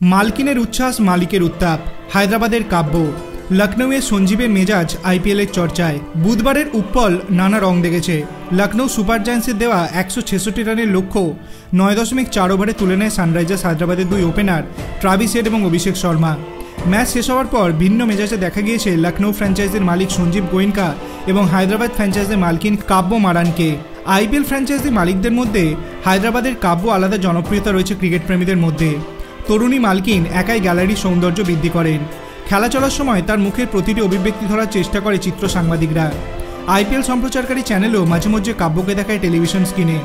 मालकिनेर उच्छ्वास मालिकेर उत्ताप हायद्राबादेर काव्य लखनऊए सञ्जीवेर मेजाज आईपीएलेर चर्चाय बुधबारेर उत्पल नाना रंग देखेছে। लखनऊ सुपार जायंट्सेर देवा 166 रानेर लक्ष्य 9.4 ओभारे तुले नेয় सानराइजार्स हायद्राबादेर दुई ओपेनार ट्राविस हेड और अभिषेक शर्मा। मैच शेष होवार पर भिन्न मेजाजे देखा गिয়েছে लखनऊ फ्रैंचाइजिर मालिक सञ्जीव गोयनका और हायद्राबाद फ्रैंचाइजिर मालकिन काव्य मारान के। आईपीएल फ्रैंचाइजिर मालिकदेर मध्य हायद्राबादेर काव्य आलादा जनप्रियता रयेছে क्रिकेट प्रेमीदेर मध्य। तरुणी मालकिन एकाई ग्यालारिर सौंदर्य बृद्धि करें। खेला चलार समय तार मुखेर प्रतिटी अभिव्यक्ति धरार चेष्टा करे चित्र सांबादिकरा। आईपीएल सम्प्रचारकारी चैनेलও माझे मध्य काव्यके देखाय टेलिभिशन स्क्रिने।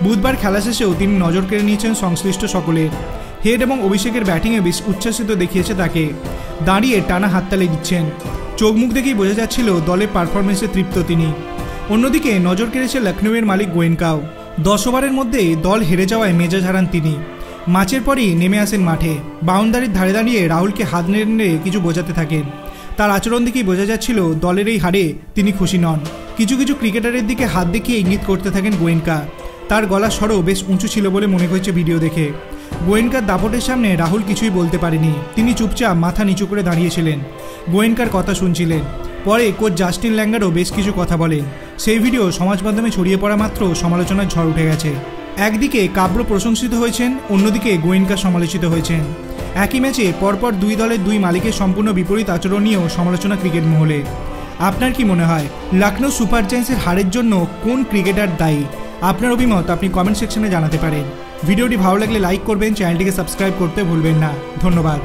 बुधवार खेला शेषेও তিনি नजर केড়ে নিয়েছেন সংশ্লিষ্ট সকলের। हेड और अभिषेकेर बैटिंगे बेश उच्छ्वासित देखिয়েছে ताके। दाঁড়িয়ে टाना हातताली दिচ্ছেন। चोख मुख देखेই बोझा যাচ্ছিল দলের পারফরম্যান্সে তৃপ্ত তিনি। অন্যদিকে নজর কেড়েছে লখনউয়ের মালিক গোয়েনকাও। 10 ওভারের মধ্যে দল হেরে যাওয়ায় মেজাজ হারান তিনি। मैचर पर ही नेमे आसेन माठे। बाउंडारिर धारे दाड़िये राहुल के हाथ नेड़े नेड़े किछु बोझाते थाकेन। तार आचरण देखेই बोझा जाच्छिलो दलेर এই हारे तिनि खुशी नन। किछु किछु क्रिकेटारेर दिके हाथ देखिए इंगित करते थाकेन गोयनका। तार गलार स्वरও बेश उঁচু ছিল বলে মনে হয়েছে ভিডিও দেখে। গোয়েনকার দাপটের সামনে রাহুল কিছুই বলতে পারেনি। তিনি চুপচাপ মাথা নিচু করে দাঁড়িয়েছিলেন, গোয়েনকার কথা শুনছিলেন। পরে কোচ জাস্টিন ল্যাঙ্গারও বেশ কিছু কথা বলেন। সেই ভিডিও সমাজ মাধ্যমে ছড়িয়ে পড়া মাত্র সমালোচনার ঝড় উঠে গেছে। একদিকে কাব্য প্রশংসিত হয়েছেন, অন্যদিকে গোয়েনকা সমালোচিত হয়েছেন। একই ম্যাচে পরপর দুই দলের দুই মালিকের সম্পূর্ণ বিপরীত আচরণ নিয়েও সমালোচনা ক্রিকেট মহলে। আপনার কি মনে হয় লখনউ সুপার জায়ান্টসের হারের জন্য কোন ক্রিকেটার দায়ী? আপনার অভিমত আপনি কমেন্ট সেকশনে জানাতে পারেন। ভিডিওটি ভালো লাগলে লাইক করবেন, চ্যানেলটিকে সাবস্ক্রাইব করতে ভুলবেন না। ধন্যবাদ।